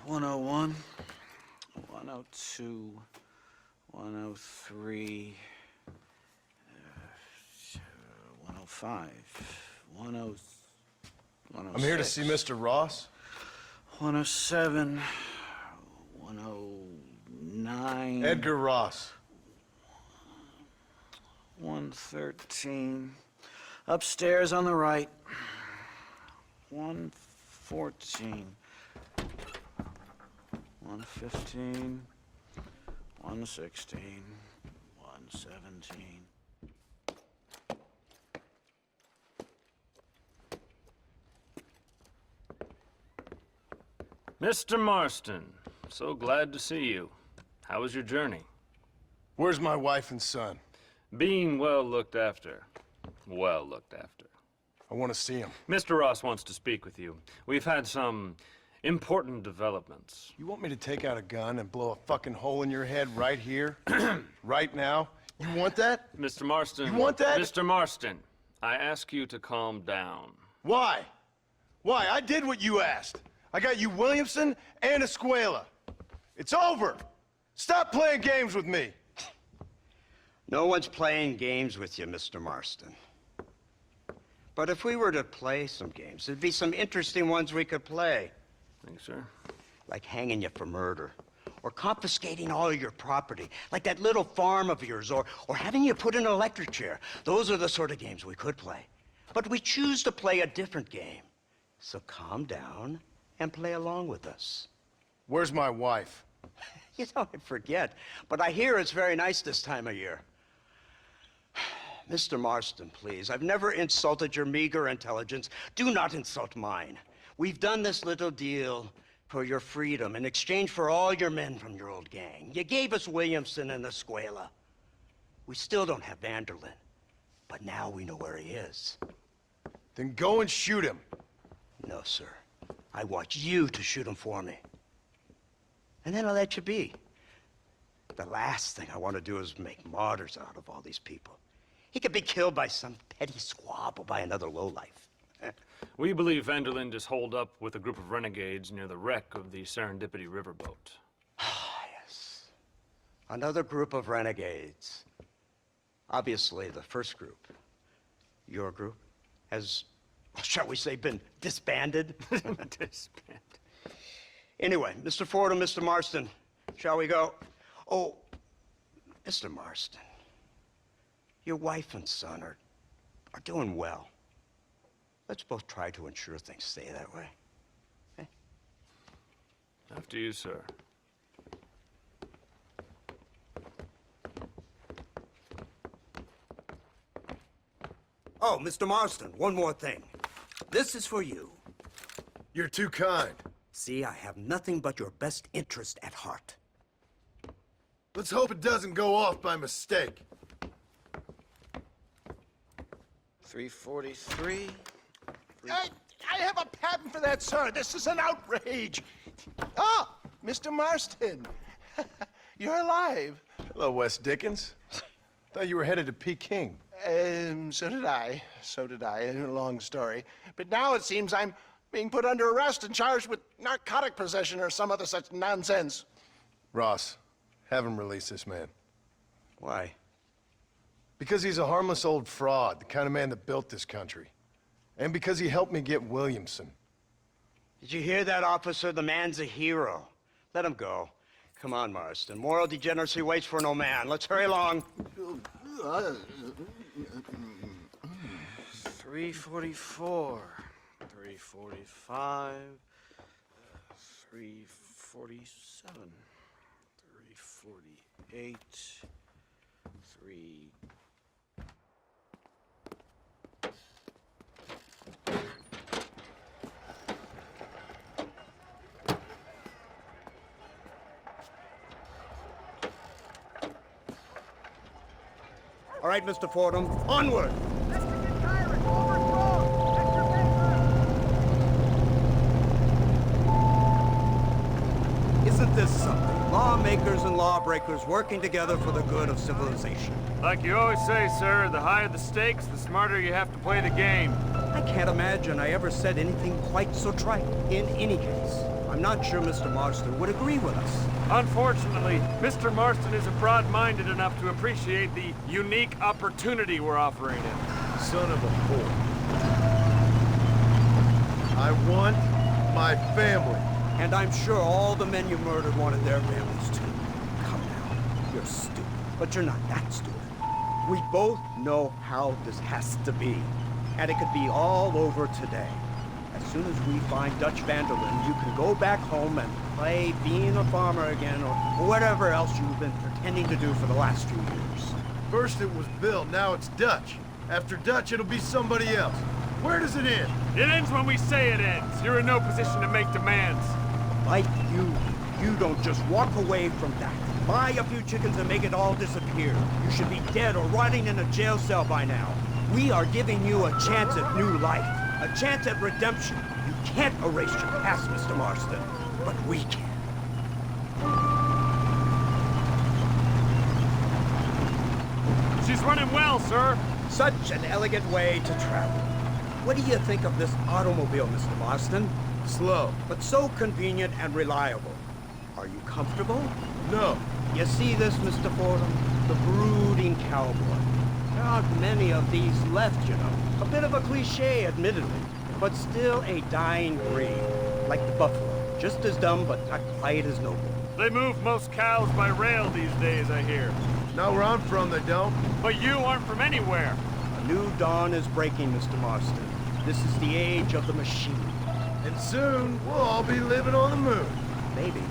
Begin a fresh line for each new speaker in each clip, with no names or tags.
101, 102, 103, 105, 106.
I'm here to see Mr. Ross.
107, 109.
Edgar Ross.
113. Upstairs on the right. 114. 115. 116. 117.
Mr. Marston, so glad to see you. How was your journey?
Where's my wife and son?
Being well looked after. Well looked after.
I want to see him.
Mr. Ross wants to speak with you. We've had some important developments.
You want me to take out a gun and blow a fucking hole in your head right here? Right now? You want that?
Mr. Marston.
You want that?
Mr. Marston, I ask you to calm down.
Why? Why? I did what you asked. I got you Williamson and Escuela. It's over. Stop playing games with me.
No one's playing games with you, Mr. Marston. But if we were to play some games, there'd be some interesting ones we could play.
Thanks, sir.
Like hanging you for murder, or confiscating all of your property, like that little farm of yours, or having you put in an electric chair. Those are the sort of games we could play. But we choose to play a different game. So calm down and play along with us.
Where's my wife?
You know, I forget, but I hear it's very nice this time of year. Mr. Marston, please, I've never insulted your meager intelligence. Do not insult mine. We've done this little deal for your freedom in exchange for all your men from your old gang. You gave us Williamson and Escuela. We still don't have Vanderlyn, but now we know where he is.
Then go and shoot him.
No, sir. I want you to shoot him for me. And then I'll let you be. The last thing I want to do is make martyrs out of all these people. He could be killed by some petty squabble by another lowlife.
We believe Vanderlyn is holed up with a group of renegades near the wreck of the Serendipity riverboat.
Ah, yes. Another group of renegades. Obviously, the first group, your group, has, shall we say, been disbanded?
Disbanded.
Anyway, Mr. Ford and Mr. Marston, shall we go? Oh, Mr. Marston, your wife and son are doing well. Let's both try to ensure things stay that way. Okay?
After you, sir.
Oh, Mr. Marston, one more thing. This is for you.
You're too kind.
See, I have nothing but your best interest at heart.
Let's hope it doesn't go off by mistake.
343.
I have a patent for that, sir. This is an outrage. Oh, Mr. Marston. You're alive.
Hello, Wes Dickens. Thought you were headed to Peking.
So did I. So did I. A long story. But now it seems I'm being put under arrest and charged with narcotic possession or some other such nonsense.
Ross, have him release this man.
Why?
Because he's a harmless old fraud, the kind of man that built this country. And because he helped me get Williamson.
Did you hear that, officer? The man's a hero. Let him go. Come on, Marston. Moral degeneracy waits for no man. Let's hurry along.
344. 345. 347. 348. 3...
All right, Mr. Fordham, onward! Isn't this something? Lawmakers and lawbreakers working together for the good of civilization.
Like you always say, sir, the higher the stakes, the smarter you have to play the game.
I can't imagine I ever said anything quite so trite. In any case, I'm not sure Mr. Marston would agree with us.
Unfortunately, Mr. Marston isn't broad-minded enough to appreciate the unique opportunity we're offering him.
Son of a whore. I want my family.
And I'm sure all the men you murdered wanted their families too. Come now, you're stupid, but you're not that stupid. We both know how this has to be, and it could be all over today. As soon as we find Dutch Vanderlyn, you can go back home and play being a farmer again, or whatever else you've been pretending to do for the last few years.
First it was Bill, now it's Dutch. After Dutch, it'll be somebody else. Where does it end?
It ends when we say it ends. You're in no position to make demands.
Like you don't just walk away from that. Buy a few chickens and make it all disappear. You should be dead or rotting in a jail cell by now. We are giving you a chance at new life, a chance at redemption. You can't erase your past, Mr. Marston, but we can.
She's running well, sir.
Such an elegant way to travel. What do you think of this automobile, Mr. Marston?
Slow.
But so convenient and reliable. Are you comfortable?
No.
You see this, Mr. Fordham? The brooding cowboy. There aren't many of these left, you know. A bit of a cliche, admittedly, but still a dying breed. Like the buffalo. Just as dumb, but not quite as noble.
They move most cows by rail these days, I hear.
Not where I'm from, they don't.
But you aren't from anywhere.
A new dawn is breaking, Mr. Marston. This is the age of the machine.
And soon, we'll all be living on the moon.
Maybe.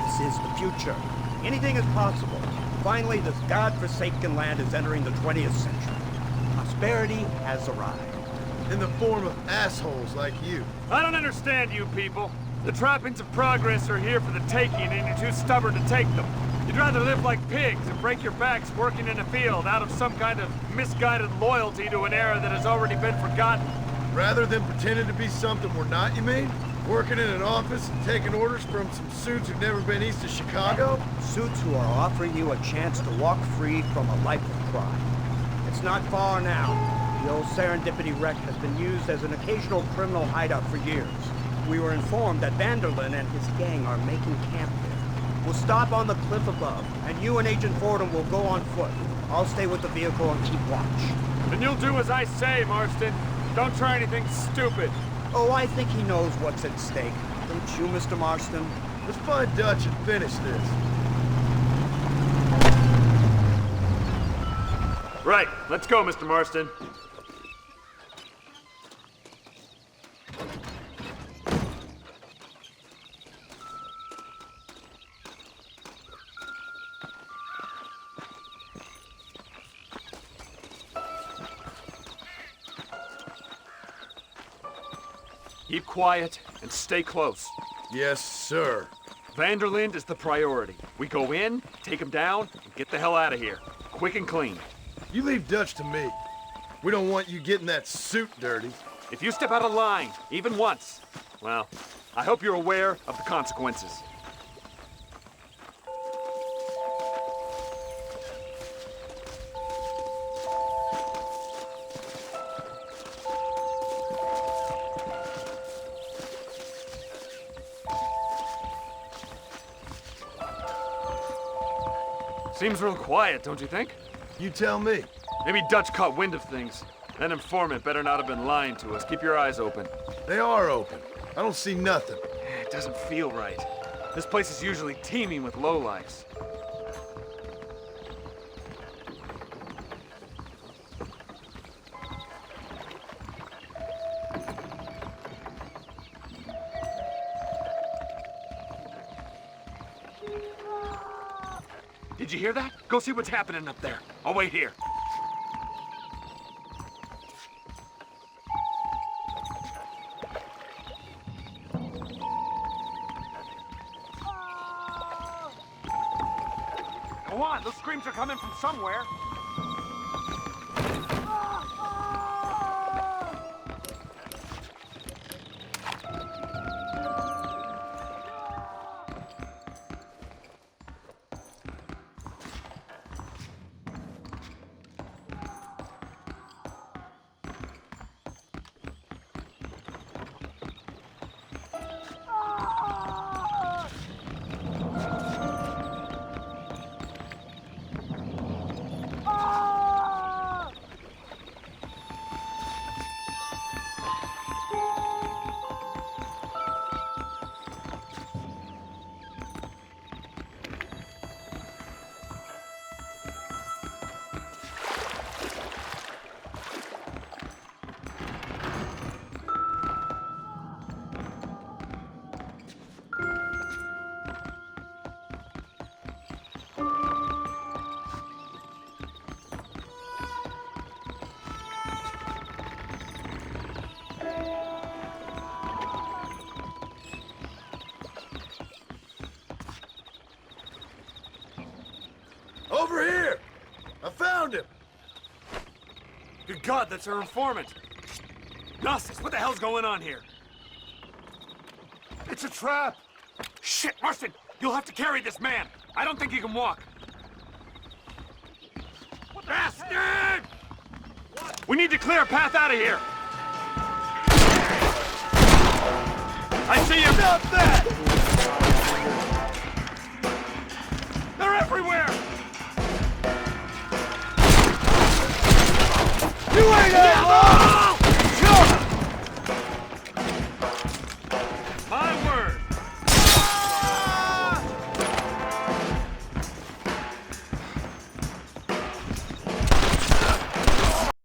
This is the future. Anything is possible. Finally, this godforsaken land is entering the 20th century. Prosperity has arrived.
In the form of assholes like you.
I don't understand you people. The trappings of progress are here for the taking, and you're too stubborn to take them. You'd rather live like pigs and break your backs working in a field out of some kind of misguided loyalty to an era that has already been forgotten.
Rather than pretending to be something we're not, you mean? Working in an office and taking orders from some suits who've never been east of Chicago?
Suits who are offering you a chance to walk free from a life of crime. It's not far now. The old Serendipity wreck has been used as an occasional criminal hideout for years. We were informed that Vanderlyn and his gang are making camp there. We'll stop on the cliff above, and you and Agent Fordham will go on foot. I'll stay with the vehicle and keep watch.
Then you'll do as I say, Marston. Don't try anything stupid.
Oh, I think he knows what's at stake. Don't you, Mr. Marston?
Let's find Dutch and finish this.
Right, let's go, Mr. Marston. Keep quiet and stay close.
Yes, sir.
Vanderlyn is the priority. We go in, take him down, and get the hell out of here. Quick and clean.
You leave Dutch to me. We don't want you getting that suit dirty.
If you step out of line, even once, well, I hope you're aware of the consequences. Seems real quiet, don't you think?
You tell me.
Maybe Dutch caught wind of things. That informant better not have been lying to us. Keep your eyes open.
They are open. I don't see nothing.
It doesn't feel right. This place is usually teeming with lowlifes. Did you hear that? Go see what's happening up there. I'll wait here. Go on, those screams are coming from somewhere. Good God, that's our informant. Gnostics, what the hell's going on here? It's a trap! Shit, Marston! You'll have to carry this man! I don't think he can walk. Bastard! We need to clear a path out of here! I see you! Stop that! They're everywhere! You ain't outlaw!